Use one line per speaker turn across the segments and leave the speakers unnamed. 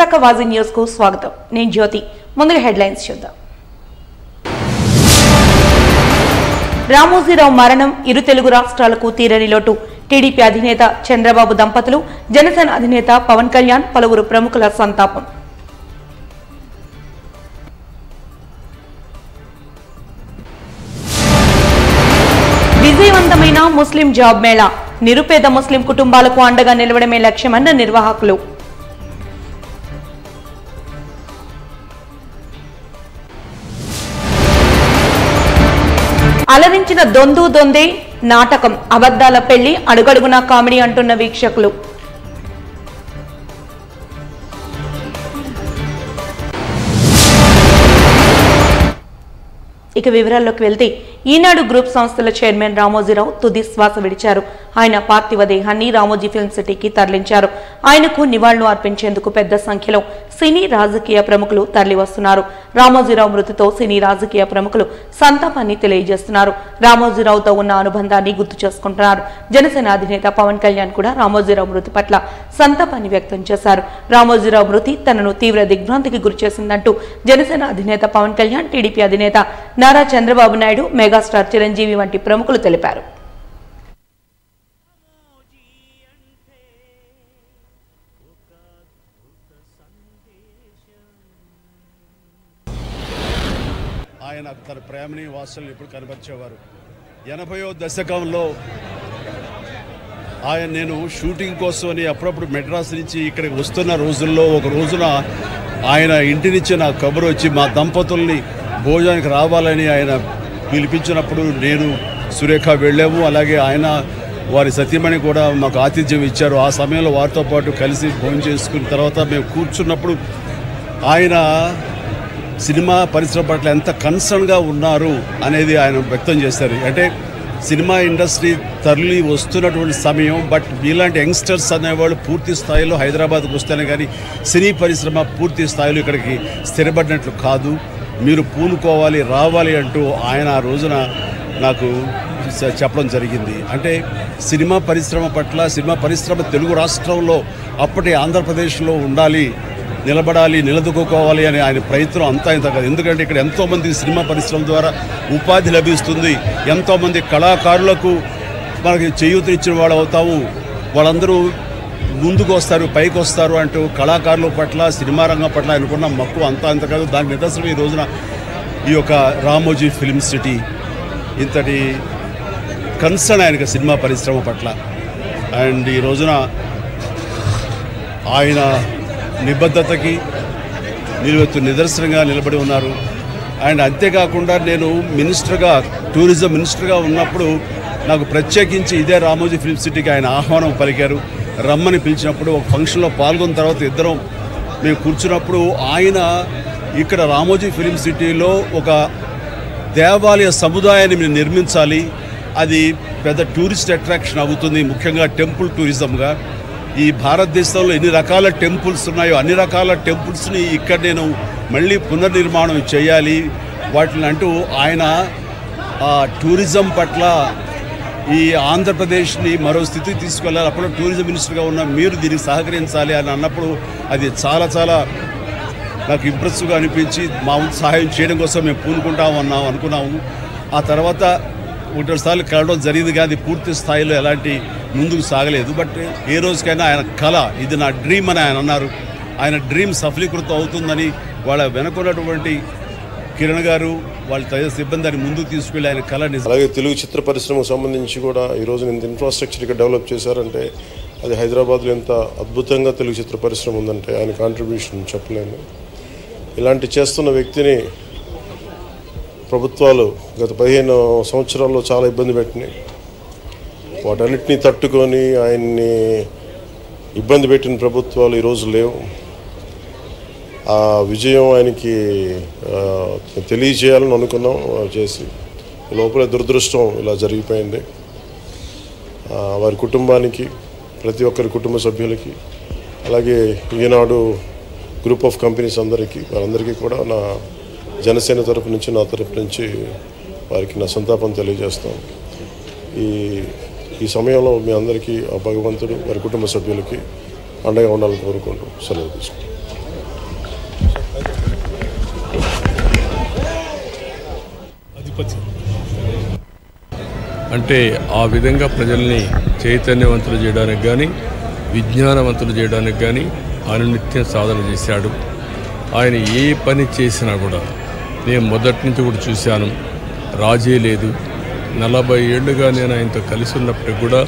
Visakha వాజీ news కు స్వాగతం. నేను జ్యోతి. ముందుగా హెడ్లైన్స్ చూద్దాం. రామోజీరావు మరణం ఇరు తెలుగు రాష్ట్రాలకు తీరని లోటు. టీడీపీ అధినేత చంద్రబాబు దంపతులు, జనసేన అధినేత పవన్ కళ్యాణ్, పలువురు ప్రముఖుల సంతాపం. విజయవంతమైన ముస్లిం జాబ్ మేళా. నిరుపేద ముస్లిం కుటుంబాలకు అండగా నిలవడమే లక్ష్యమన్న నిర్వాహకులు. అలరించిన దొందు దొందే నాటకం, అబద్దాల పెళ్లి, అడుగడుగునా కామెడీ అంటున్న వీక్షకులు. ఇక వివరాల్లోకి వెళ్తే, ఈనాడు గ్రూప్ సంస్థల చైర్మన్ రామోజీరావు తుది శ్వాస విడిచారు. ఆయన పార్థివ దేహాన్ని రామోజీ ఫిల్మ్ సిటీకి తరలించారు. ఆయనకు నివాళులు అర్పించేందుకు పెద్ద సంఖ్యలో సినీ రాజకీయ ప్రముఖులు తరలివస్తున్నారు. రామోజీరావు మృతితో సినీ రాజకీయ ప్రముఖులు సంతాపాన్ని తెలియజేస్తున్నారు. రామోజీరావుతో ఉన్న అనుబంధాన్ని గుర్తు చేసుకుంటున్నారు. జనసేన అధినేత పవన్ కళ్యాణ్ కూడా రామోజీరావు మృతి పట్ల సంతాపాన్ని వ్యక్తం చేశారు. రామోజీరావు మృతి తనను తీవ్ర దిగ్భ్రాంతికి గురిచేసిందంటూ జనసేన అధినేత పవన్ కళ్యాణ్, టీడీపీ అధినేత నారా చంద్రబాబు నాయుడు, మెగాస్టార్ చిరంజీవి వంటి ప్రముఖులు తెలిపారు.
ఆయన తన ప్రేమని వాత్సల్యం ఎప్పుడు కనబరిచేవారు. 80వ దశకంలో నేను షూటింగ్ కోసం అని అప్పుడప్పుడు మెడ్రాస్ నుంచి ఇక్కడికి వస్తున్న రోజుల్లో ఒక రోజున ఆయన ఇంటి నుంచి నా కబురు వచ్చి మా దంపతుల్ని భోజనానికి రావాలని ఆయన పిలిపించినప్పుడు నేను సురేఖ వెళ్ళాము. అలాగే ఆయన వారి సతీమణి కూడా మాకు ఆతిథ్యం ఇచ్చారు. ఆ సమయంలో వారితో పాటు కలిసి భోజనం చేసుకున్న తర్వాత మేము కూర్చున్నప్పుడు ఆయన సినిమా పరిశ్రమ పట్ల ఎంత కన్సర్న్గా ఉన్నారు అనేది ఆయన వ్యక్తం చేశారు. అంటే సినిమా ఇండస్ట్రీ తరలి వస్తున్నటువంటి సమయం, బట్ మీలాంటి యంగ్స్టర్స్ అనేవాళ్ళు పూర్తి స్థాయిలో హైదరాబాద్కు వస్తేనే కానీ సినీ పరిశ్రమ పూర్తి స్థాయిలో ఇక్కడికి స్థిరపడినట్లు కాదు, మీరు పూనుకోవాలి, రావాలి అంటూ ఆయన ఆ రోజున నాకు చెప్పడం జరిగింది. అంటే సినిమా పరిశ్రమ పట్ల, సినిమా పరిశ్రమ తెలుగు రాష్ట్రంలో అప్పటి ఆంధ్రప్రదేశ్లో ఉండాలి, నిలబడాలి, నిలదొక్కుకోవాలి అనే ఆయన ప్రయత్నం అంతా ఇంత కాదు. ఎందుకంటే ఇక్కడ ఎంతోమంది సినిమా పరిశ్రమ ద్వారా ఉపాధి లభిస్తుంది, ఎంతోమంది కళాకారులకు మనకి చేయూతనిచ్చిన వాళ్ళు అవుతాము, వాళ్ళందరూ ముందుకు వస్తారు, పైకి వస్తారు అంటూ కళాకారుల పట్ల, సినిమా రంగం పట్ల ఆయనకున్న మక్కువ అంతా ఇంత కాదు. దానికి నిదర్శనం ఈ రోజున ఈ యొక్క రామోజీ ఫిల్మ్ సిటీ ఇంతటి కన్సర్న్ ఆయనకి సినిమా పరిశ్రమ పట్ల. అండ్ ఈ రోజున ఆయన నిబద్ధతకి నిలువెత్తు నిదర్శనంగా నిలబడి ఉన్నారు. అండ్ అంతేకాకుండా నేను మినిస్టర్గా, టూరిజం మినిస్టర్గా ఉన్నప్పుడు నాకు ప్రత్యేకించి ఇదే రామోజీ ఫిల్మ్ సిటీకి ఆయన ఆహ్వానం పలికారు. రమ్మని పిలిచినప్పుడు ఒక ఫంక్షన్లో పాల్గొన్న తర్వాత ఇద్దరం మేము కూర్చున్నప్పుడు ఆయన ఇక్కడ రామోజీ ఫిల్మ్ సిటీలో ఒక దేవాలయ సముదాయాన్ని మేము నిర్మించాలి, అది పెద్ద టూరిస్ట్ అట్రాక్షన్ అవుతుంది, ముఖ్యంగా టెంపుల్ టూరిజంగా. ఈ భారతదేశంలో ఎన్ని రకాల టెంపుల్స్ ఉన్నాయో అన్ని రకాల టెంపుల్స్ని ఇక్కడ నేను మళ్ళీ పునర్నిర్మాణం చేయాలి వాటిని అంటూ ఆయన టూరిజం పట్ల ఈ ఆంధ్రప్రదేశ్ని మరో స్థితికి తీసుకెళ్ళాలి, అప్పుడు టూరిజం మినిస్టర్గా ఉన్న మీరు దీనికి సహకరించాలి అని అన్నప్పుడు అది చాలా చాలా నాకు ఇంప్రెసివ్గా అనిపించి మా వంతు సహాయం చేయడం కోసం మేము అనుకున్నాము. ఆ తర్వాత ఒకటోసార్లు కలవడం జరిగింది కానీ అది పూర్తి స్థాయిలో ఎలాంటి ముందుకు సాగలేదు. బట్ ఏ రోజుకైనా ఆయన కళ, ఇది నా డ్రీమ్ అని ఆయన అన్నారు. ఆయన డ్రీమ్ సఫలీకృతం అవుతుందని వాళ్ళ వెనుకున్నటువంటి కిరణ్ గారు, వాళ్ళ తదితర సిబ్బందిని ముందుకు తీసుకెళ్ళి ఆయన కళ నిజం.
అలాగే తెలుగు చిత్ర పరిశ్రమకు సంబంధించి కూడా ఈరోజు ఇంత ఇన్ఫ్రాస్ట్రక్చర్ ఇక్కడ డెవలప్ చేశారంటే అది హైదరాబాద్లో ఎంత అద్భుతంగా తెలుగు చిత్ర పరిశ్రమ ఉందంటే ఆయన కాంట్రిబ్యూషన్ చెప్పలేను. ఇలాంటి చేస్తున్న వ్యక్తిని ప్రభుత్వాలు గత 15 సంవత్సరాల్లో చాలా ఇబ్బంది పెట్టినాయి. వాటన్నిటినీ తట్టుకొని ఆయన్ని ఇబ్బంది పెట్టిన ప్రభుత్వాలు ఈరోజు లేవు. ఆ విజయం ఆయనకి తెలియజేయాలని అనుకున్నాం, చేసి లోపల దురదృష్టం ఇలా జరిగిపోయింది. వారి కుటుంబానికి, ప్రతి ఒక్కరి కుటుంబ సభ్యులకి, అలాగే ఈనాడు గ్రూప్ ఆఫ్ కంపెనీస్ వారందరికీ కూడా నా జనసేన తరపు నుంచి, నా తరపు నుంచి వారికి నా సంతాపం తెలియజేస్తాం. ఈ సమయంలో మీ అందరికీ ఆ భగవంతుడు వారి కుటుంబ సభ్యులకి అండగా ఉండాలని కోరుకుంటూ సెలవు తీసుకుంటాం.
అంటే ఆ విధంగా ప్రజల్ని చైతన్యవంతులు చేయడానికి కానీ విజ్ఞానవంతులు చేయడానికి కానీ అనునిత్యం సాధన చేశాడు. ఆయన ఏ పని చేసినా కూడా నేను మొదటి నుంచి కూడా చూశాను, రాజీ లేదు. 40 ఏళ్ళుగా నేను ఆయనతో కలిసి ఉన్నప్పటికి కూడా,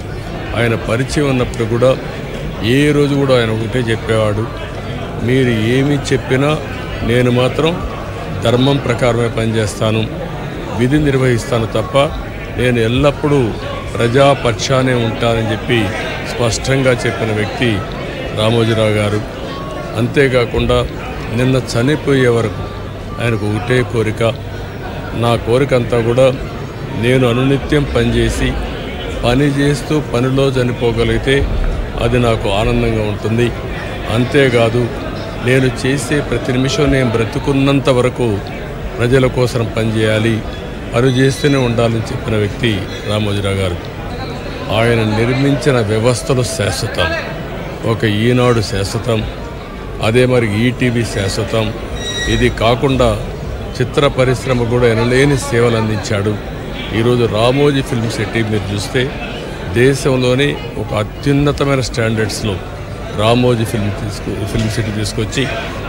ఆయన పరిచయం ఉన్నప్పుడు కూడా ఏ రోజు కూడా ఆయన ఒకటే చెప్పేవాడు, మీరు ఏమి చెప్పినా నేను మాత్రం ధర్మం ప్రకారమే పనిచేస్తాను, విధి నిర్వహిస్తాను తప్ప నేను ఎల్లప్పుడూ ప్రజాపక్షానే ఉంటానని చెప్పి స్పష్టంగా చెప్పిన వ్యక్తి రామోజీరావు గారు. అంతేకాకుండా నిన్న చనిపోయే వరకు ఆయనకు ఒకటే కోరిక, నా కోరిక అంతా కూడా నేను అనునిత్యం పనిచేసి పని చేస్తూ పనిలో చనిపోగలిగితే అది నాకు ఆనందంగా ఉంటుంది. అంతేకాదు నేను చేసే ప్రతి నిమిషం నేను బ్రతుకున్నంత వరకు ప్రజల కోసం పనిచేయాలి, పని చేస్తూనే ఉండాలని చెప్పిన వ్యక్తి రామోజీరావు గారు. ఆయన నిర్మించిన వ్యవస్థలు శాశ్వతం. ఒక ఈనాడు శాశ్వతం, అదే మరి ఈటీవీ శాశ్వతం. ఇది కాకుండా చిత్ర పరిశ్రమ కూడా ఎనలేని సేవలు అందించాడు. ఈరోజు రామోజీ ఫిల్మ్ సిటీ మీరు చూస్తే దేశంలోనే ఒక అత్యున్నతమైన స్టాండర్డ్స్లో రామోజీ ఫిల్మ్ సిటీ తీసుకొచ్చి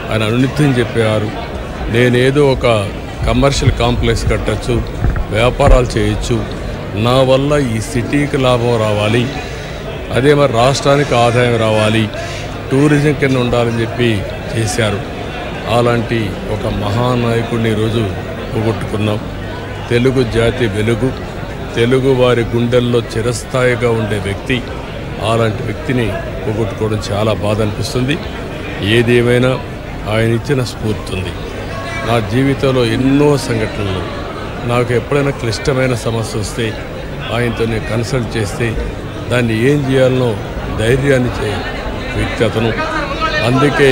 ఆయన అనునిత్యం చెప్పేవారు, నేనేదో ఒక కమర్షియల్ కాంప్లెక్స్ కట్టచ్చు, వ్యాపారాలు చేయొచ్చు, నా వల్ల ఈ సిటీకి లాభం రావాలి, అదే మరి రాష్ట్రానికి ఆదాయం రావాలి, టూరిజం కింద ఉండాలని చెప్పి చేశారు. అలాంటి ఒక మహానాయకుడిని ఈరోజు పోగొట్టుకున్నాం. తెలుగు జాతి వెలుగు, తెలుగు వారి గుండెల్లో చిరస్థాయిగా ఉండే వ్యక్తి, అలాంటి వ్యక్తిని పోగొట్టుకోవడం చాలా బాధ అనిపిస్తుంది. ఏదేమైనా ఆయన ఇచ్చిన స్ఫూర్తి ఉంది. నా జీవితంలో ఎన్నో సంఘటనలు, నాకు ఎప్పుడైనా క్లిష్టమైన సమస్య వస్తే ఆయనతో నేను కన్సల్ట్ చేస్తే దాన్ని ఏం చేయాలనో ధైర్యాన్ని వ్యక్తి అతను. అందుకే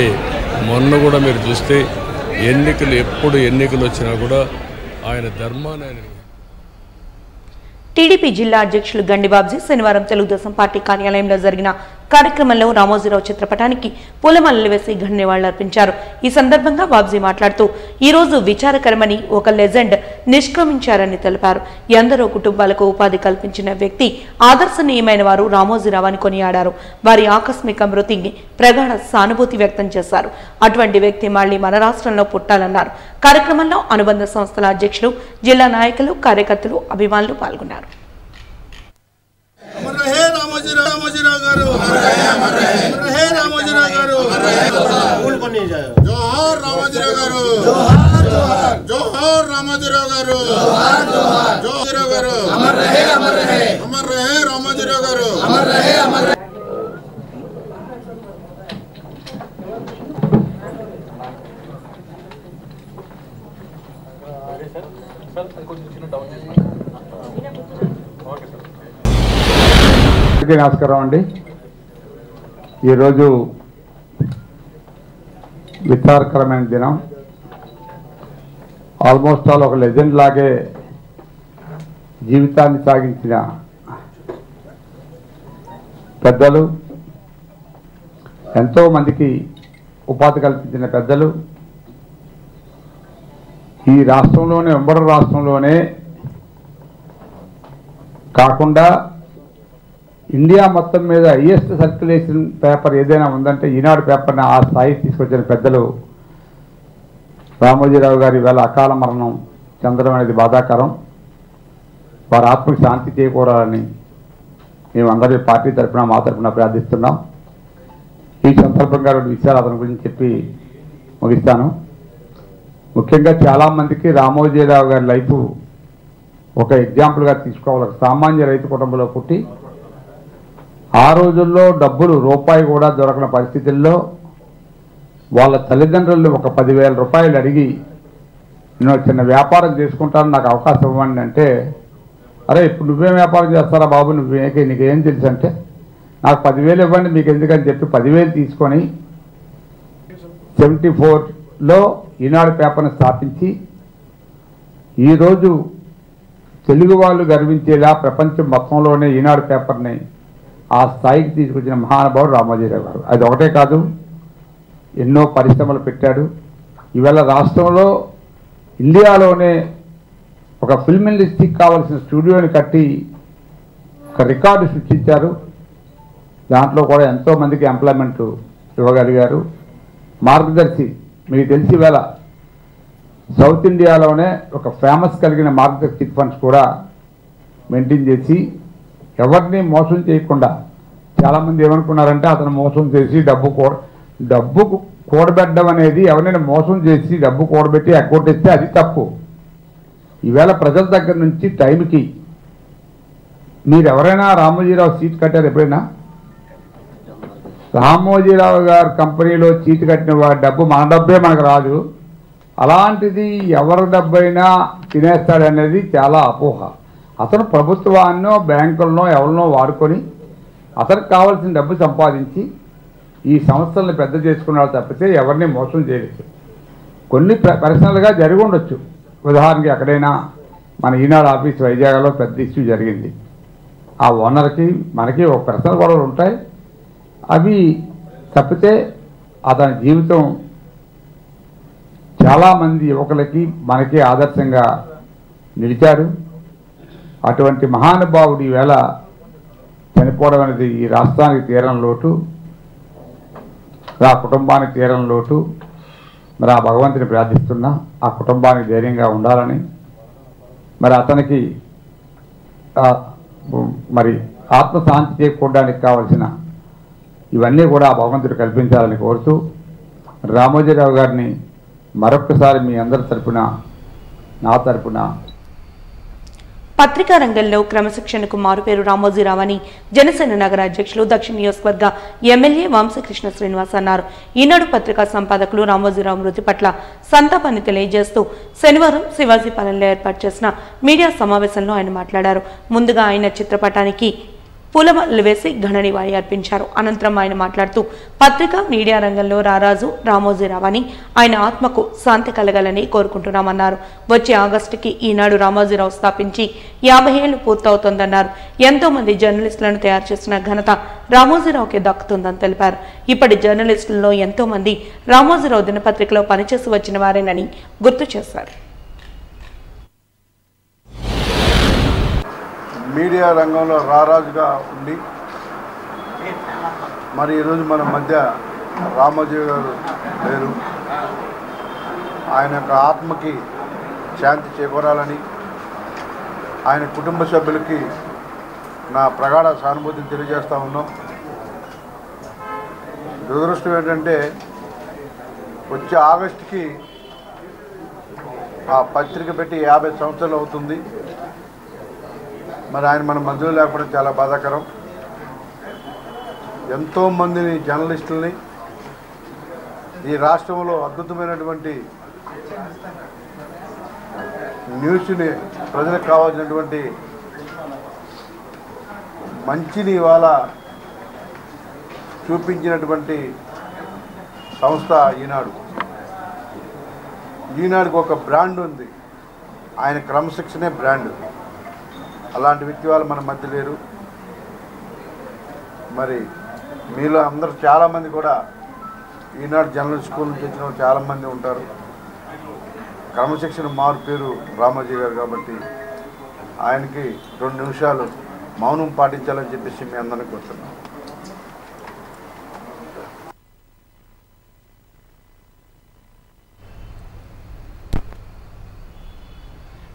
మొన్న కూడా మీరు చూస్తే ఎప్పుడు ఎన్నికలు వచ్చినా కూడా ఆయన ధర్మాన్ని
టీడీపీ జిల్లా అధ్యక్షులు గండిబాబ్జీ శనివారం తెలుగుదేశం పార్టీ కార్యాలయంలో జరిగిన కార్యక్రమంలో రామోజీరావు చిత్రపటానికి పూలమాలలు వేసి ఘన నివాళులర్పించారు. ఈ సందర్భంగా బాబ్జీ మాట్లాడుతూ ఈ రోజు విచారకరమని, ఒక లెజెండ్ నిష్క్రమించారని తెలిపారు. ఎందరో కుటుంబాలకు ఉపాధి కల్పించిన వ్యక్తి, ఆదర్శనీయమైన వారు రామోజీరావు అని కొనియాడారు. వారి ఆకస్మిక మృతికి ప్రగాఢ సానుభూతి వ్యక్తం చేశారు. అటువంటి వ్యక్తి మళ్లీ మన రాష్ట్రంలో పుట్టాలన్నారు. కార్యక్రమంలో అనుబంధ సంస్థల అధ్యక్షులు, జిల్లా నాయకులు, కార్యకర్తలు, అభిమానులు పాల్గొన్నారు.
రామోజీరావు గారు, రామోజీరావు గారు, జోహార్ రామోజీరావు గారు, జోహార్ రామోజీరావు గారు, జోహార్ గారు, అమర్ రహే రామోజీరావు గారు.
నమస్కారం అండి. ఈరోజు విచారకరమైన దినం. ఆల్మోస్ట్ ఆల్ ఒక లెజెండ్ లాగే జీవితాన్ని సాగించిన పెద్దలు, ఎంతో మందికి ఉపాధి కల్పించిన పెద్దలు, ఈ రాష్ట్రంలోనే, ఉమ్మడి రాష్ట్రంలోనే కాకుండా ఇండియా మొత్తం మీద హైయెస్ట్ సర్క్యులేషన్ పేపర్ ఏదైనా ఉందంటే ఈనాడు పేపర్ని ఆ స్థాయి తీసుకొచ్చిన పెద్దలు రామోజీరావు గారి వేళ అకాల మరణం చెందడం అనేది బాధాకరం. వారి ఆత్మకు శాంతి చేకూరాలని మేమందరి పార్టీ తరఫున, మా తరఫున ప్రార్థిస్తున్నాం. ఈ సందర్భంగా 2 విషయాలు అతని గురించి చెప్పి ముగిస్తాను. ముఖ్యంగా చాలామందికి రామోజీరావు గారి లైఫ్ ఒక ఎగ్జాంపుల్గా తీసుకోవాలి. ఒక సామాన్య రైతు కుటుంబంలో పుట్టి ఆ రోజుల్లో డబ్బులు రూపాయి కూడా దొరకని పరిస్థితుల్లో వాళ్ళ తల్లిదండ్రులు ఒక 10,000 రూపాయలు అడిగి, నేను చిన్న వ్యాపారం చేసుకుంటాను, నాకు అవకాశం ఇవ్వండి అంటే, అరే ఇప్పుడు నువ్వేం వ్యాపారం చేస్తారా బాబు, నీకేం తెలుసు అంటే, నాకు 10,000 ఇవ్వండి మీకు ఎందుకని చెప్పి 10,000 తీసుకొని 74లో ఈనాడు పేపర్ని స్థాపించి ఈరోజు తెలుగు వాళ్ళు గర్వించేలా ప్రపంచం మొత్తంలోనే ఈనాడు పేపర్ని ఆ స్థాయికి తీసుకొచ్చిన మహానుభావుడు రామోజీరావు గారు. అది ఒకటే కాదు, ఎన్నో పరిశ్రమలు పెట్టాడు. ఈవేళ రాష్ట్రంలో, ఇండియాలోనే ఒక ఫిల్మ్ ఇండస్ట్రీకి కావాల్సిన స్టూడియోని కట్టి ఒక రికార్డు సృష్టించారు. దాంట్లో కూడా ఎంతోమందికి ఎంప్లాయ్మెంట్ ఇవ్వగలిగారు. మార్గదర్శి మీకు తెలిసి వేళ సౌత్ ఇండియాలోనే ఒక ఫేమస్ కలిగిన మార్గదర్శి చిట్ ఫండ్స్ కూడా మెయింటైన్ చేసి ఎవరిని మోసం చేయకుండా, చాలామంది ఏమనుకున్నారంటే అతను మోసం చేసి డబ్బు కూడబెట్టడం అనేది, ఎవరైనా మోసం చేసి డబ్బు కూడబెట్టి ఎగ్గొట్టేస్తే అది తప్పు. ఈవేళ ప్రజల దగ్గర నుంచి టైంకి మీరు ఎవరైనా రామోజీరావు సీట్ కట్టారు ఎప్పుడైనా? రామోజీరావు గారి కంపెనీలో చీటు కట్టిన వాడి డబ్బు మన డబ్బే మనకు రాదు. అలాంటిది ఎవరి డబ్బైనా తినేస్తాడనేది చాలా అపోహ. అతను ప్రభుత్వాన్నో బ్యాంకులనో ఎవరినో వాడుకొని అతనికి కావాల్సిన డబ్బు సంపాదించి ఈ సంస్థలను పెద్ద చేసుకున్నాడు తప్పితే ఎవరిని మోసం చేయలేదు. కొన్ని పర్సనల్గా జరిగి ఉండొచ్చు. ఉదాహరణకి ఎక్కడైనా మన ఈనాడు ఆఫీస్ వైజాగ్లో పెద్ద ఇష్యూ జరిగింది. ఆ ఓనర్కి మనకి ఒక పర్సనల్ గొడవలు ఉంటాయి. అవి తప్పితే అతని జీవితం చాలామంది యువకులకి మనకి ఆదర్శంగా నిలిచాడు. అటువంటి మహానుభావుడు ఈవేళ చనిపోవడం అనేది ఈ రాష్ట్రానికి తీరని లోటు, ఆ కుటుంబానికి తీరని లోటు. మరి ఆ భగవంతుని ప్రార్థిస్తున్నా ఆ కుటుంబానికి ధైర్యంగా ఉండాలని, మరి అతనికి మరి ఆత్మశాంతి చేకూరడానికి కావాల్సిన ఇవన్నీ కూడా ఆ భగవంతుడు కల్పించాలని కోరుతూ రామోజీరావు గారిని మరొక్కసారి మీ అందరి తరపున, నా తరపున
పత్రికా రంగంలో క్రమశిక్షణకు మారుపేరు రామోజీరావు అని జనసేన నగర అధ్యక్షులు దక్షిణ నియోజకవర్గ ఎమ్మెల్యే వంశకృష్ణ శ్రీనివాస్ అన్నారు. ఈనాడు పత్రికా సంపాదకులు రామోజీరావు మృతి పట్ల సంతాపాన్ని తెలియజేస్తూ శనివారం శివాజీపాలెంలో ఏర్పాటు చేసిన మీడియా సమావేశంలో ఆయన మాట్లాడారు. ముందుగా ఆయన చిత్రపటానికి పూలమాలలు వేసి ఘన నివాళి అర్పించారు. అనంతరం ఆయన మాట్లాడుతూ పత్రికా మీడియా రంగంలో రారాజు రామోజీరావు అని, ఆయన ఆత్మకు శాంతి కలగాలని కోరుకుంటున్నామన్నారు. వచ్చే ఆగస్టుకి ఈనాడు రామోజీరావు స్థాపించి 50 ఏళ్లు పూర్తవుతోందన్నారు. ఎంతో మంది జర్నలిస్టులను తయారు చేసిన ఘనత రామోజీరావుకి దక్కుతుందని తెలిపారు. ఇప్పటి జర్నలిస్టులలో ఎంతో మంది రామోజీరావు దినపత్రికలో పనిచేసి వచ్చిన వారేనని గుర్తు చేశారు.
మీడియా రంగంలో రారాజుగా ఉండి మరి ఈరోజు మన మధ్య రామోజీ గారు లేరు. ఆయన యొక్క ఆత్మకి శాంతి చేకూరాలని, ఆయన కుటుంబ సభ్యులకి నా ప్రగాఢ సానుభూతిని తెలియజేస్తూ ఉన్నాం. దురదృష్టం ఏంటంటే వచ్చే ఆగస్టుకి ఆ పత్రిక పెట్టి 50 సంవత్సరాలు అవుతుంది. మరి ఆయన మన మధ్యలో లేకపోవడం చాలా బాధాకరం. ఎంతోమందిని జర్నలిస్టుల్ని ఈ రాష్ట్రంలో అద్భుతమైనటువంటి న్యూస్ని ప్రజలకు కావాల్సినటువంటి మంచిని ఇవాళ చూపించినటువంటి సంస్థ ఈనాడు. ఈనాడుకి ఒక బ్రాండ్ ఉంది, ఆయన క్రమశిక్షణే బ్రాండ్. అలాంటి వ్యక్తి వాళ్ళు మన మధ్య లేరు. మరి మీలో అందరూ చాలామంది కూడా ఈనాడు జర్నల్ స్కూల్ నుంచి వచ్చిన చాలామంది ఉంటారు. క్రమశిక్షణ మారు పేరు రామోజీ గారు కాబట్టి ఆయనకి 2 నిమిషాలు మౌనం పాటించాలని చెప్పేసి మీ అందరినీ కోరుతున్నాను.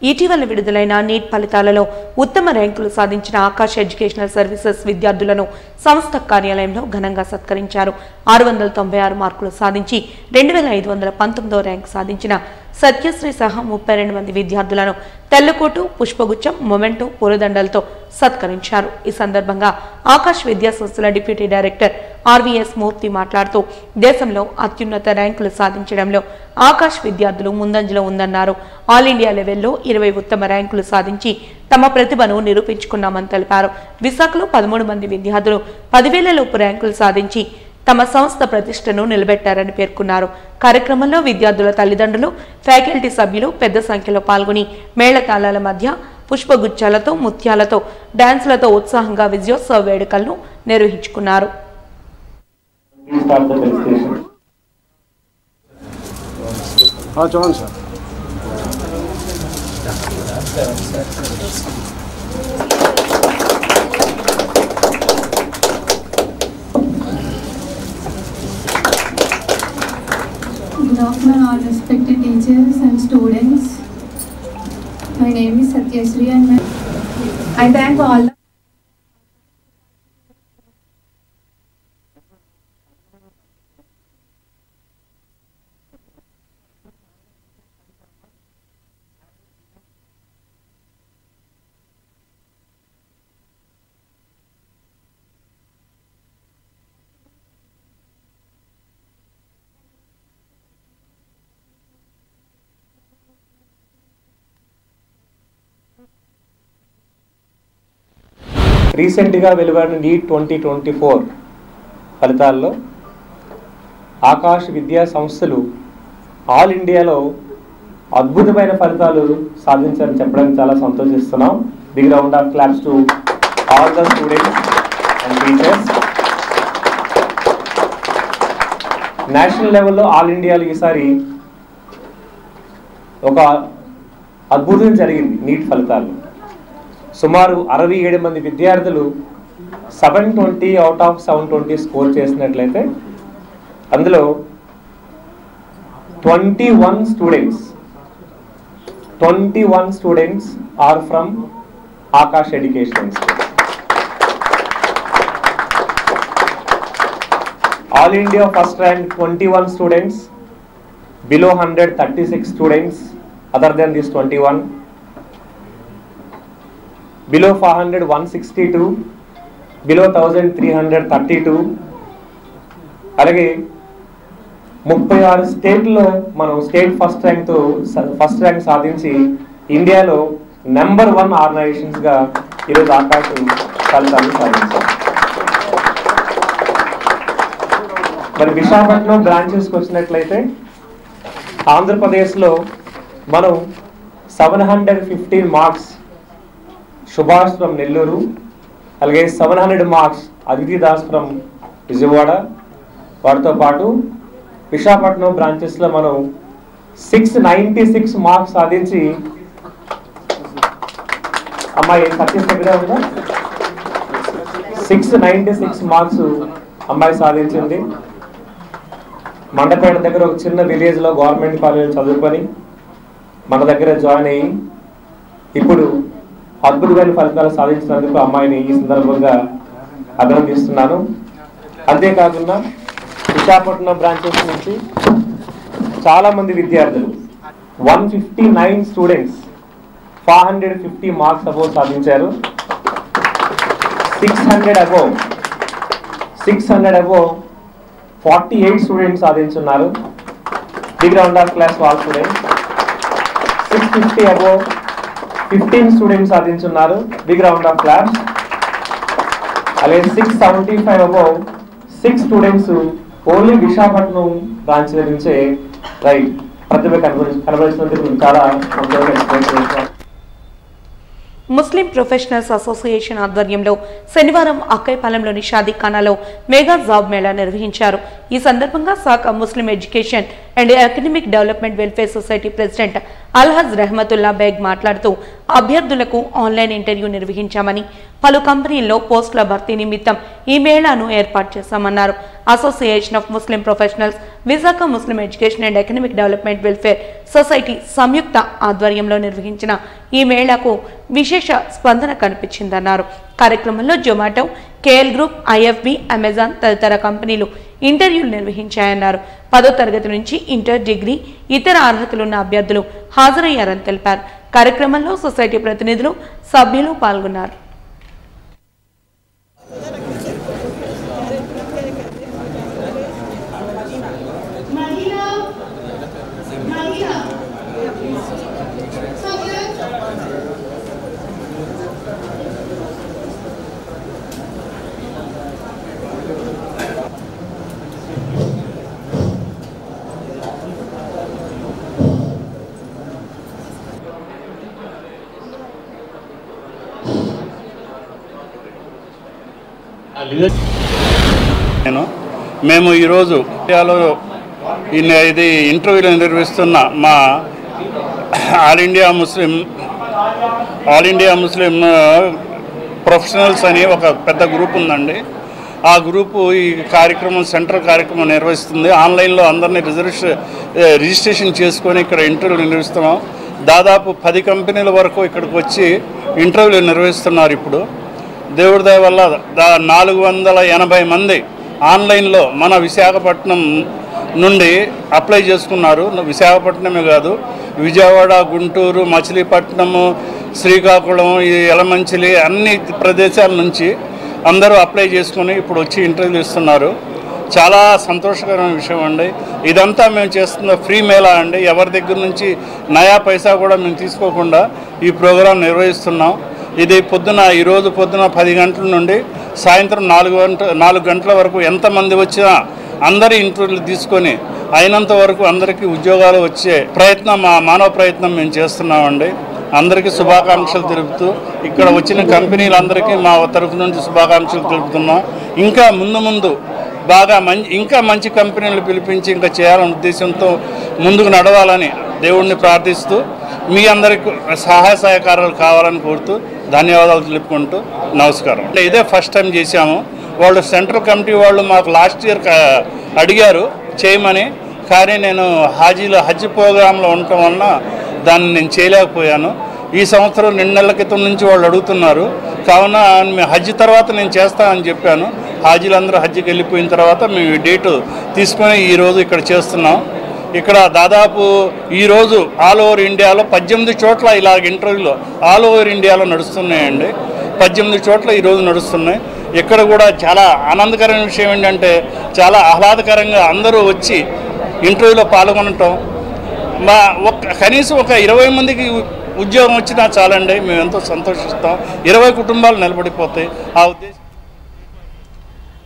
ఇటీవల విడుదలైన నీట్ ఫలితాలలో ఉత్తమ ర్యాంకులు సాధించిన ఆకాశ్ ఎడ్యుకేషనల్ సర్వీసెస్ విద్యార్థులను సంస్థ కార్యాలయంలో ఘనంగా సత్కరించారు. 696 మార్కులు సాధించి 2519వ ర్యాంకు సాధించిన సత్యశ్రీ సహా 32 మంది విద్యార్థులను తెల్లకోటు, పుష్పగుచ్చం, మొమెంటో, పూలదండలతో సత్కరించారు. ఈ సందర్భంగా ఆకాశ్ విద్యా సంస్థల డిప్యూటీ డైరెక్టర్ ఆర్వీఎస్ మూర్తి మాట్లాడుతూ దేశంలో అత్యున్నత ర్యాంకులు సాధించడంలో ఆకాశ్ విద్యార్థులు ముందంజలో ఉందన్నారు. ఆల్ ఇండియా లెవెల్లో 20 ఉత్తమ ర్యాంకులు సాధించి తమ ప్రతిభను నిరూపించుకున్నామని తెలిపారు. విశాఖలో 13 మంది విద్యార్థులు 10,000 లోపు ర్యాంకులు సాధించి తమ సంస్థ ప్రతిష్టను నిలబెట్టారని పేర్కొన్నారు. కార్యక్రమంలో విద్యార్థుల తల్లిదండ్రులు, ఫ్యాకల్టీ సభ్యులు పెద్ద సంఖ్యలో పాల్గొని మేళతాళాల మధ్య పుష్పగుచ్చాలతో, ముత్యాలతో, డాన్సులతో ఉత్సాహంగా విజయోత్సవ వేడుకలను నిర్వహించుకున్నారు.
చూడండి sir.
Good afternoon, all respected teachers and students. My name is Satyashree and I thank all the
రీసెంట్గా వెలువడిన నీట్ 2024 ఫలితాల్లో ఆకాష్ విద్యా సంస్థలు ఆల్ ఇండియాలో అద్భుతమైన ఫలితాలు సాధించారని చెప్పడానికి చాలా సంతోషిస్తున్నాం. Big round of claps to all the students and teachers. National లెవెల్లో ఆల్ ఇండియాలో ఈసారి ఒక అద్భుతం జరిగింది. నీట్ ఫలితాలు సుమారు 67 మంది విద్యార్థులు 720 అవుట్ ఆఫ్ 720 స్కోర్ చేసినట్లయితే అందులో 21 students are from Aakash education. All India first rank 21 students, below 136 students other than this 21, below 500 162, below 1332. అలాగే 36 స్టేట్లో మనం స్టేట్ ఫస్ట్ ర్యాంక్ సాధించి ఇండియాలో నెంబర్ 1 ఆర్గనైజేషన్స్గా ఈరోజు ఆకాష్ ఫలితాలు సాధించాం. మరి విశాఖపట్నం బ్రాంచెస్కి వచ్చినట్లయితే ఆంధ్రప్రదేశ్లో మనం 715 మార్క్స్ సుభాష్ ఫ్రమ్ నెల్లూరు, అలాగే 700 మార్క్స్ అదితి దాస్ ఫ్రమ్ విజయవాడ, వాటితో పాటు విశాఖపట్నం బ్రాంచెస్లో మనం 696 మార్క్స్ సాధించి అమ్మాయి సక్సెస్ దగ్గర ఉందా 696 మార్క్స్ అమ్మాయి సాధించింది. మండపేట దగ్గర ఒక చిన్న విలేజ్లో గవర్నమెంట్ కాలేజ్ చదువుకొని మన దగ్గర జాయిన్ అయ్యి ఇప్పుడు అద్భుతమైన ఫలితాలు సాధించినందుకు అమ్మాయిని ఈ సందర్భంగా అభినందిస్తున్నాను. అంతేకాకుండా విశాఖపట్నం బ్రాంచెస్ నుంచి చాలామంది విద్యార్థులు 159 స్టూడెంట్స్ 550 మార్క్స్ అబోవ్ సాధించారు. 600 అబోవ్ 48 స్టూడెంట్స్ సాధించున్నారు. Big round of claps all students. 650 above 15 students సాధించున్నారు. Big round of claps. అలాగే 675 above 6 students only Visakhapatnam branch నుంచే రైట్ ప్రతిభ కనబరిచినందుకు చాలా సంతోషం.
ముస్లిం ప్రొఫెషనల్స్ అసోసియేషన్ ఆధ్వర్యంలో శనివారం అక్కైపాలెంలోని షాదీఖానాలో మెగా జాబ్ మేళా నిర్వహించారు. ఈ సందర్భంగా సాకా Muslim education and academic development welfare society president Alhaj Rahmatullah Baig మాట్లాడుతూ అభ్యర్థులకు ఆన్లైన్ ఇంటర్వ్యూ నిర్వహించామని, పలు కంపెనీల్లో పోస్టుల భర్తీ నిమిత్తం ఈ మేళాను ఏర్పాటు చేశామన్నారు. Association of Muslim professionals, Visakha Muslim education and economic development welfare society సంయుక్త ఆధ్వర్యంలో నిర్వహించిన ఈ మేళాకు విశేష స్పందన కనిపించిందన్నారు. కార్యక్రమంలో Zomato, KL group, IFB, Amazon తదితర కంపెనీలు ఇంటర్వ్యూలు నిర్వహించాయన్నారు. 10వ తరగతి నుంచి ఇంటర్, డిగ్రీ, ఇతర అర్హతలున్న అభ్యర్థులు హాజరయ్యారని తెలిపారు. కార్యక్రమంలో సొసైటీ ప్రతినిధులు, సభ్యులు పాల్గొన్నారు.
మేము ఈరోజు ఇండియాలో ఇది ఇంటర్వ్యూలు నిర్వహిస్తున్న మా all India Muslim all India Muslim professionals అని ఒక పెద్ద గ్రూప్ ఉందండి. ఆ గ్రూపు ఈ కార్యక్రమం సెంట్రల్ కార్యక్రమం నిర్వహిస్తుంది. ఆన్లైన్లో అందరినీ రిజిస్ట్రేషన్ చేసుకొని ఇక్కడ ఇంటర్వ్యూలు నిర్వహిస్తున్నాం. దాదాపు 10 కంపెనీల వరకు ఇక్కడికి వచ్చి ఇంటర్వ్యూలు నిర్వహిస్తున్నారు. ఇప్పుడు దేవుడి దయ వల్ల 480 మంది ఆన్లైన్లో మన విశాఖపట్నం నుండి అప్లై చేసుకున్నారు. విశాఖపట్నమే కాదు, విజయవాడ, గుంటూరు, మచిలీపట్నము, శ్రీకాకుళం, యలమంచిలి అన్ని ప్రదేశాల నుంచి అందరూ అప్లై చేసుకుని ఇప్పుడు వచ్చి ఇంటర్వ్యూలు ఇస్తున్నారు. చాలా సంతోషకరమైన విషయం అండి. ఇదంతా మేము చేస్తున్న ఫ్రీ మేళా అండి. ఎవరి దగ్గర నుంచి నయా పైసా కూడా మేము తీసుకోకుండా ఈ ప్రోగ్రాం నిర్వహిస్తున్నాం. ఇది ఈరోజు పొద్దున 10 గంటల నుండి సాయంత్రం 4 గంటల వరకు ఎంతమంది వచ్చినా అందరి ఇంటర్వ్యూలు తీసుకొని అయినంత వరకు అందరికీ ఉద్యోగాలు వచ్చే ప్రయత్నం, మా మానవ ప్రయత్నం మేము చేస్తున్నామండి. అందరికీ శుభాకాంక్షలు తెలుపుతూ ఇక్కడ వచ్చిన కంపెనీలందరికీ మా తరఫు నుంచి శుభాకాంక్షలు తెలుపుతున్నాం. ఇంకా ముందు బాగా ఇంకా మంచి కంపెనీలు పిలిపించి ఇంకా చేయాలనే ఉద్దేశంతో ముందుకు నడవాలని దేవుణ్ణి ప్రార్థిస్తూ మీ అందరికీ సహాయ సహకారాలు కావాలని కోరుతూ ధన్యవాదాలు తెలుపుకుంటూ నమస్కారం. ఇదే ఫస్ట్ టైం చేశాము. వాళ్ళు సెంట్రల్ కమిటీ వాళ్ళు మాకు లాస్ట్ ఇయర్ అడిగారు చేయమని, కానీ నేను హజ్ ప్రోగ్రాంలో ఉండటం వలన దాన్ని నేను చేయలేకపోయాను. ఈ సంవత్సరం 2 నెలల క్రితం నుంచి వాళ్ళు అడుగుతున్నారు. కావున హజ్ తర్వాత నేను చేస్తానని చెప్పాను. హాజీలందరూ హజ్కి వెళ్ళిపోయిన తర్వాత మేము ఈ డేటు తీసుకొని ఈరోజు ఇక్కడ చేస్తున్నాం. ఇక్కడ దాదాపు ఈరోజు ఆల్ ఓవర్ ఇండియాలో 18 చోట్ల ఇలాగ ఇంటర్వ్యూలో ఆల్ ఓవర్ ఇండియాలో నడుస్తున్నాయండి. 18 చోట్ల ఈరోజు నడుస్తున్నాయి. ఇక్కడ కూడా చాలా ఆనందకరమైన విషయం ఏంటంటే చాలా ఆహ్లాదకరంగా అందరూ వచ్చి ఇంటర్వ్యూలో పాల్గొనటం. కనీసం ఒక 20 మందికి ఉద్యోగం వచ్చినా చాలండి, మేము ఎంతో సంతోషిస్తాం. 20 కుటుంబాలు నిలబడిపోతాయి. ఆ ఉద్దేశం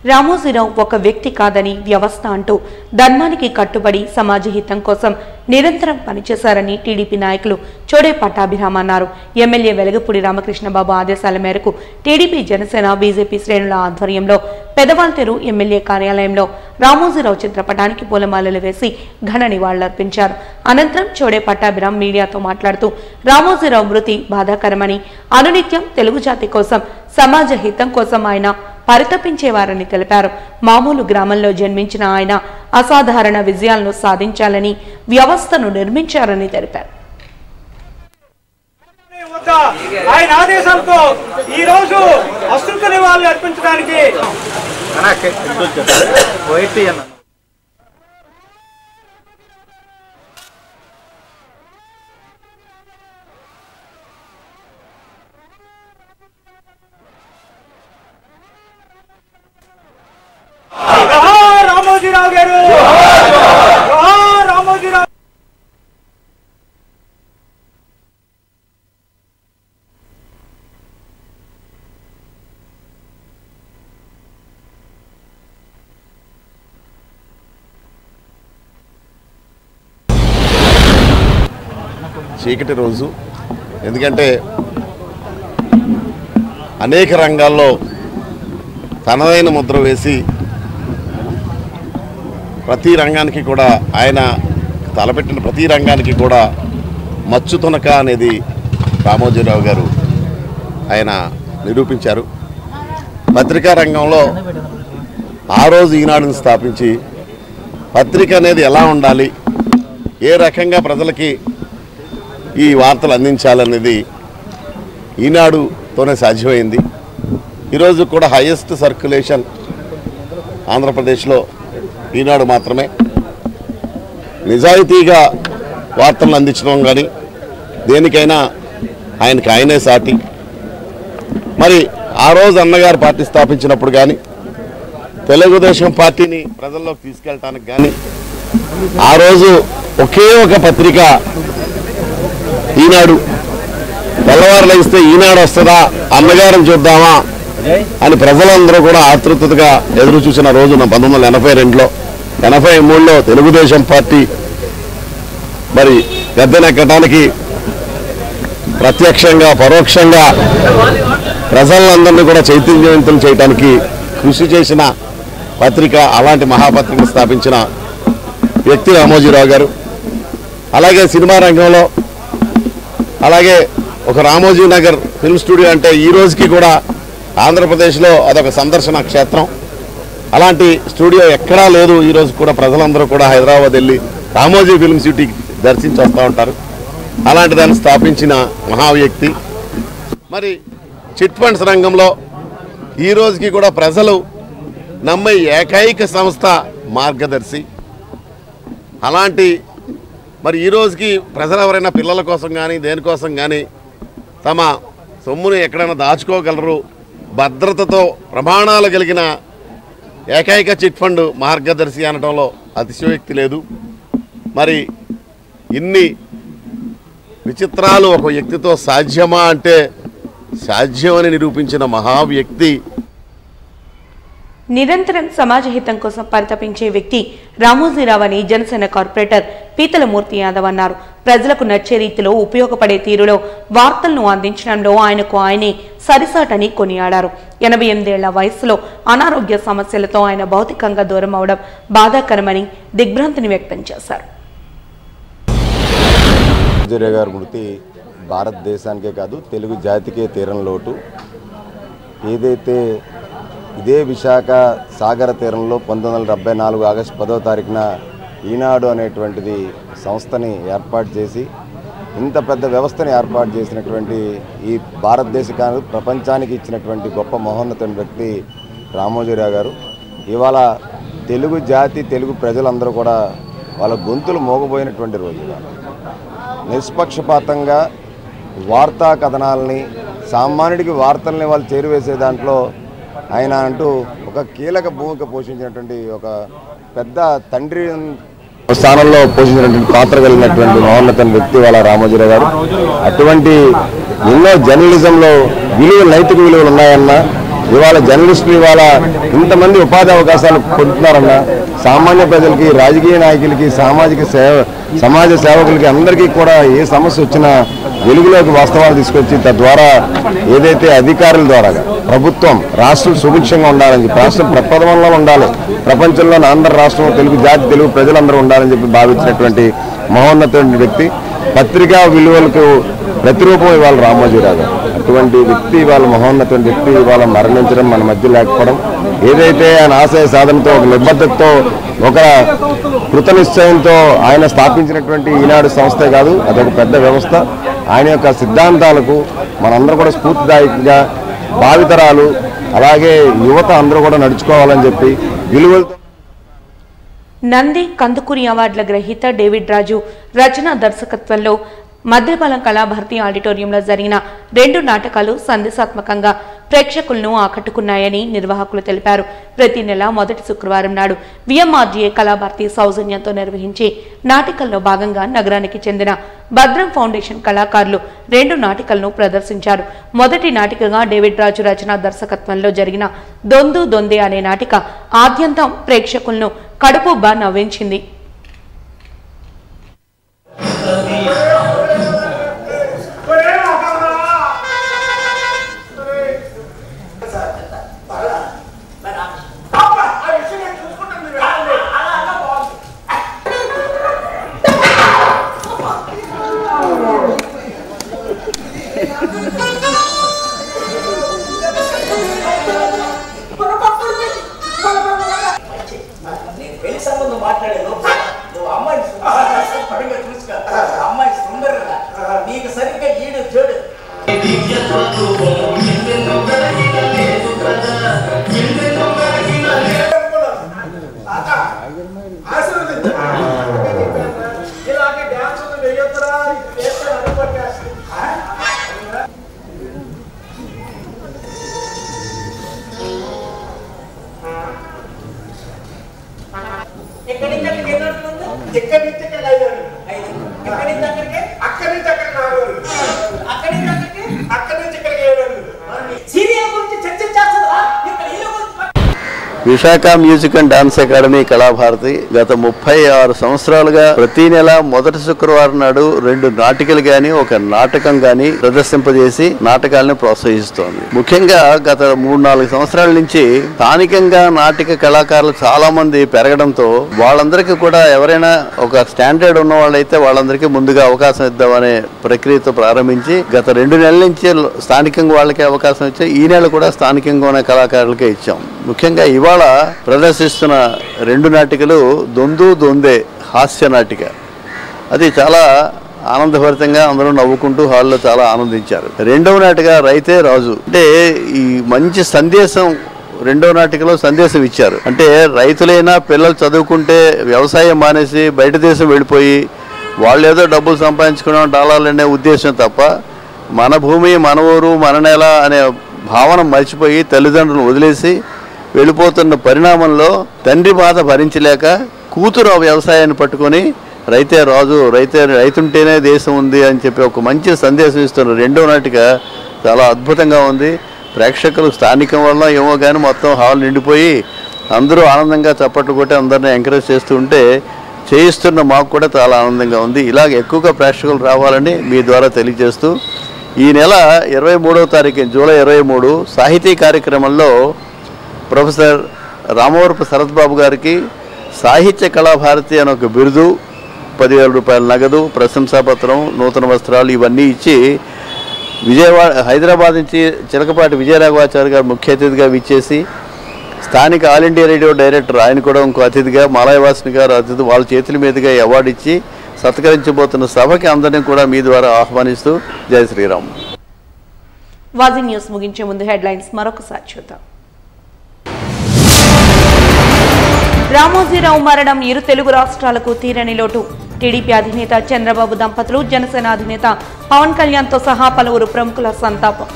రామోజీరావు ఒక వ్యక్తి కాదని వ్యవస్థ అంటూ ధర్మానికి కట్టుబడి సమాజ హితం కోసం నిరంతరం పనిచేశారని టీడీపీ నాయకులు చోడే పట్టాభిరామ్ అన్నారు. ఎమ్మెల్యే వెలగపూడి రామకృష్ణబాబు ఆదేశాల మేరకు టీడీపీ, జనసేన, బీజేపీ శ్రేణుల ఆధ్వర్యంలో పెదవాల్తెరు ఎమ్మెల్యే కార్యాలయంలో రామోజీరావు చిత్రపటానికి పూలమాలలు వేసి ఘన నివాళులర్పించారు. అనంతరం చోడే పట్టాభిరామ్ మీడియాతో మాట్లాడుతూ రామోజీరావు మృతి బాధాకరమని, అనునిత్యం తెలుగు జాతి కోసం, సమాజ హితం కోసం ఆయన పరితపించేవారని తెలిపారు. మామూలు గ్రామంలో జన్మించిన ఆయన అసాధారణ విజయాలను సాధించాలని వ్యవస్థను నిర్మించారని తెలిపారు.
ఆయన ఆదేశాలతో ఈ రోజు అశ్రుత నివాళులు అర్పించడానికి రామోజీరావు గారు, రామోజీరావు.
చీకటి రోజు, ఎందుకంటే అనేక రంగాల్లో తనదైన ముద్ర వేసి ప్రతి రంగానికి కూడా ఆయన తలపెట్టిన ప్రతి రంగానికి కూడా మచ్చుతునక అనేది రామోజీరావు గారు ఆయన నిరూపించారు. పత్రికా రంగంలో ఆ రోజు ఈనాడుని స్థాపించి పత్రిక అనేది ఎలా ఉండాలి, ఏ రకంగా ప్రజలకి ఈ వార్తలు అందించాలనేది ఈనాడుతోనే సాధ్యమైంది. ఈరోజు కూడా హైయెస్ట్ సర్క్యులేషన్ ఆంధ్రప్రదేశ్లో ఈనాడు మాత్రమే. నిజాయితీగా వార్తలను అందించడం కానీ దేనికైనా ఆయనే సాటి. మరి ఆ రోజు అన్నగారు పార్టీ స్థాపించినప్పుడు కానీ, తెలుగుదేశం పార్టీని ప్రజల్లోకి తీసుకెళ్ళటానికి కానీ ఆ రోజు ఒకే ఒక పత్రిక ఈనాడు. తెల్లవారు లేస్తే ఈనాడు వస్తుందా, అన్నగారిని చూద్దామా అని ప్రజలందరూ కూడా ఆతృతగా ఎదురు చూసిన రోజు 1982లో, 83లో తెలుగుదేశం పార్టీ మరి గద్దెనెక్కడానికి ప్రత్యక్షంగా పరోక్షంగా ప్రజలందరినీ కూడా చైతన్యవంతం చేయడానికి కృషి చేసిన పత్రిక, అలాంటి మహాపత్రికను స్థాపించిన వ్యక్తి రామోజీరావు గారు. అలాగే సినిమా రంగంలో, అలాగే ఒక రామోజీ నగర్ ఫిల్మ్ స్టూడియో అంటే ఈ రోజుకి కూడా ఆంధ్రప్రదేశ్లో అదొక సందర్శన క్షేత్రం. అలాంటి స్టూడియో ఎక్కడా లేదు. ఈరోజు కూడా ప్రజలందరూ కూడా హైదరాబాద్ వెళ్ళి రామోజీ ఫిల్మ్ సిటీ దర్శించి వస్తూ ఉంటారు. అలాంటి దాన్ని స్థాపించిన మహా వ్యక్తి. మరి చిట్ ఫండ్స్ రంగంలో ఈ రోజుకి కూడా ప్రజలు నమ్మే ఏకైక సంస్థ మార్గదర్శి. అలాంటి మరి ఈ రోజుకి ప్రజలు ఎవరైనా పిల్లల కోసం కానీ దేనికోసం కానీ తమ సొమ్మును ఎక్కడైనా దాచుకోగలరు. భద్రతతో ప్రమాణాలు కలిగిన ఏకైక చిట్ ఫండ్ మార్గదర్శి అనడంలో అతిశయోక్తి లేదు. మరి ఇన్ని విచిత్రాలు ఒక వ్యక్తితో సాధ్యమా అంటే సాధ్యమని నిరూపించిన మహా వ్యక్తి.
నిరంతరం సమాజ హితం కోసం పరితపించే వ్యక్తి రామోజీరావు అని జనసేన కార్పొరేటర్ పీతలమూర్తి యాదవ్ అన్నారు. ప్రజలకు నచ్చే రీతిలో ఉపయోగపడే తీరులో వార్తలను అందించడంలో ఆయనకు ఆయనే సరిసాటని కొనియాడారు. 88 ఏళ్ల వయసులో అనారోగ్య సమస్యలతో ఆయన భౌతికంగా దూరం అవడం బాధాకరమని దిగ్భ్రాంతిని వ్యక్తం చేశారు.
రామోజీరావు గారి మృతి భారతదేశానికే కాదు తెలుగు జాతికే తీరం లోటు. ఏదైతే ఇదే విశాఖ సాగర తీరంలో 1974 ఆగస్టు 10వ తారీఖున ఈనాడు అనేటువంటిది సంస్థని ఏర్పాటు చేసి ఇంత పెద్ద వ్యవస్థని ఏర్పాటు చేసినటువంటి ఈ భారతదేశ కాదు ప్రపంచానికి ఇచ్చినటువంటి గొప్ప మహోన్నత వ్యక్తి రామోజీరావు గారు. ఇవాళ తెలుగు జాతి తెలుగు ప్రజలందరూ కూడా వాళ్ళ గొంతులు మోగబోయినటువంటి రోజు. నిష్పక్షపాతంగా వార్తా కథనాలని సామాన్యుడికి వార్తల్ని వాళ్ళు చేరువేసే దాంట్లో ఆయన అంటూ ఒక కీలక భూమిక పోషించినటువంటి ఒక పెద్ద తండ్రి స్థానంలో పోషించినటువంటి పాత్ర కలిగినటువంటి మహోన్నత వ్యక్తి వాళ్ళ రామోజీరావు గారు. అటువంటి ఎన్నో జర్నలిజంలో విలువలు నైతిక విలువలు ఉన్నాయన్నా ఇవాళ జర్నలిస్టులు ఇవాళ ఇంతమంది ఉపాధి అవకాశాలు పొందుతున్నారన్నా సామాన్య ప్రజలకి రాజకీయ నాయకులకి సమాజ సేవకులకి అందరికీ కూడా ఏ సమస్య వచ్చినా వెలుగులోకి వాస్తవాలు తీసుకొచ్చి తద్వారా ఏదైతే అధికారుల ద్వారా ప్రభుత్వం రాష్ట్రం సుభిక్షంగా ఉండాలని చెప్పి రాష్ట్రం ప్రప్రథమంలో ఉండాలి, ప్రపంచంలోని ఆంధ్ర రాష్ట్రంలో తెలుగు జాతి తెలుగు ప్రజలందరూ ఉండాలని చెప్పి భావించినటువంటి మహోన్నత వ్యక్తి. పత్రికా విలువలకు ప్రతిరూపం ఇవాళ రామోజీరావు గారు. అటువంటి వ్యక్తి ఇవాళ మహోన్నత వ్యక్తి ఇవాళ మరణించడం మన మధ్య లేకపోవడం ఏదైతే ఆయన ఆశయ సాధనతో ఒక నిబద్ధతతో ఒక కృతనిశ్చయంతో ఆయన స్థాపించినటువంటి ఈనాడు సంస్థే కాదు అదొక పెద్ద వ్యవస్థ. ఆయన యొక్క సిద్ధాంతాలకు మనందరూ కూడా స్ఫూర్తిదాయకంగా భావితరాలు అలాగే యువత అందరూ కూడా నడుచుకోవాలని చెప్పి విలువలతో.
నంది కందుకూరి అవార్డుల గ్రహీత డేవిడ్ రాజు రచన దర్శకత్వంలో మద్రపాలెం కళాభారతి ఆడిటోరియంలో జరిగిన 2 నాటకాలు సందేశాత్మకంగా ప్రేక్షకులను ఆకట్టుకున్నాయని నిర్వాహకులు తెలిపారు. ప్రతి నెల మొదటి శుక్రవారం నాడు విఎంఆర్జీఏ కళాభారతి సౌజన్యంతో నిర్వహించే నాటికల్లో భాగంగా నగరానికి చెందిన భద్రం ఫౌండేషన్ కళాకారులు 2 నాటికలను ప్రదర్శించారు. మొదటి నాటికగా డేవిడ్ రాజు రచన దర్శకత్వంలో జరిగిన దొందు దొందే అనే నాటిక ఆద్యంతం ప్రేక్షకులను కడుపుబ్బా నవ్వించింది.
Visakha music and dance academy Kalabharati గత 36 సంవత్సరాలుగా ప్రతి నెల మొదటి శుక్రవారం నాడు 2 నాటికలు గాని ఒక నాటకం గాని ప్రదర్శింపజేసి నాటకాలను ప్రోత్సహిస్తోంది. ముఖ్యంగా గత 3-4 సంవత్సరాల నుంచి స్థానికంగా నాటిక కళాకారులు చాలా మంది పెరగడంతో వాళ్ళందరికీ కూడా ఎవరైనా ఒక స్టాండర్డ్ ఉన్న వాళ్ళైతే వాళ్ళందరికీ ముందుగా అవకాశం ఇద్దామనే ప్రక్రియతో ప్రారంభించి గత 2 నెలల నుంచి స్థానికంగా వాళ్ళకి అవకాశం ఇచ్చి ఈ నెల కూడా స్థానికంగా ఉన్న కళాకారులకే ఇచ్చాం. ముఖ్యంగా ఇవాళ ప్రదర్శిస్తున్న 2 నాటికలు దొందు దొందే హాస్య నాటిక. అది చాలా ఆనందభరితంగా అందరూ నవ్వుకుంటూ హాల్లో చాలా ఆనందించారు. 2వ నాటిక రైతే రాజు. అంటే ఈ మంచి సందేశం 2వ నాటికలో సందేశం ఇచ్చారు. అంటే రైతులైనా పిల్లలు చదువుకుంటే వ్యవసాయం మానేసి బయట దేశం వెళ్ళిపోయి వాళ్ళు ఏదో డబ్బులు సంపాదించుకున్నాం డాలర్లు అనే ఉద్దేశం తప్ప మన భూమి మన ఊరు మన నేల అనే భావన మర్చిపోయి తల్లిదండ్రులను వదిలేసి వెళ్ళిపోతున్న పరిణామంలో తండ్రి బాధ భరించలేక కూతురు ఆ వ్యవసాయాన్ని పట్టుకొని రైతే రాజు రైతుంటేనే దేశం ఉంది అని చెప్పి ఒక మంచి సందేశం ఇస్తున్న 2వ నాటిక చాలా అద్భుతంగా ఉంది. ప్రేక్షకులు స్థానికం వల్ల ఏమో కానీ మొత్తం హాల్ నిండిపోయి అందరూ ఆనందంగా చప్పట్లు కొట్టి అందరినీ ఎంకరేజ్ చేస్తూ ఉంటే చేయిస్తున్న మాకు కూడా చాలా ఆనందంగా ఉంది. ఇలాగ ఎక్కువగా ప్రేక్షకులు రావాలని మీ ద్వారా తెలియజేస్తూ ఈ నెల 23వ తారీఖు జూలై 23 సాహితీ కార్యక్రమంలో ప్రొఫెసర్ రామవరపు శరత్ బాబు గారికి సాహిత్య కళాభారతి అని ఒక బిరుదు, 10,000 రూపాయల నగదు, ప్రశంసాపత్రం, నూతన వస్త్రాలు ఇవన్నీ ఇచ్చి హైదరాబాద్ నుంచి చిలకపాటి విజయరాఘవాచారి గారు ముఖ్య అతిథిగా విచ్చేసి స్థానిక ఆల్ ఇండియా రేడియో డైరెక్టర్ ఆయన కూడా ఇంకో అతిథిగా మాలయవాసిని గారు అతిథి వాళ్ళ చేతుల మీదుగా అవార్డు ఇచ్చి సత్కరించబోతున్న సభకి అందరినీ కూడా మీ ద్వారా ఆహ్వానిస్తూ జై శ్రీరామ్.
వాజీ న్యూస్ ముగించే ముందు హెడ్లైన్స్ మరొకసారి చూద్దాం. రామోజీరావు మరణం ఇరు తెలుగు రాష్ట్రాలకు తీరని లోటు. టీడీపీ అధినేత చంద్రబాబు దంపతులు, జనసేన అధినేత పవన్ కళ్యాణ్తో సహా పలువురు ప్రముఖుల సంతాపం.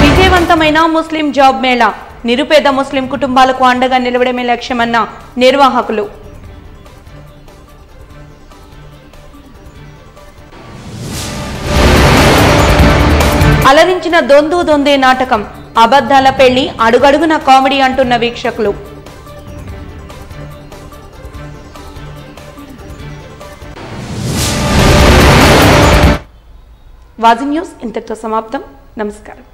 విజయవంతమైన ముస్లిం జాబ్ మేళా, నిరుపేద ముస్లిం కుటుంబాలకు అండగా నిలవడమే లక్ష్యమన్న నిర్వాహకులు. అలరించిన దొందు దొందే నాటకం, అబద్ధాల పెళ్లి, అడుగడుగున కామెడీ అంటున్న వీక్షకులు. వాజీ న్యూస్ ఇంతటితో సమాప్తం. నమస్కారం.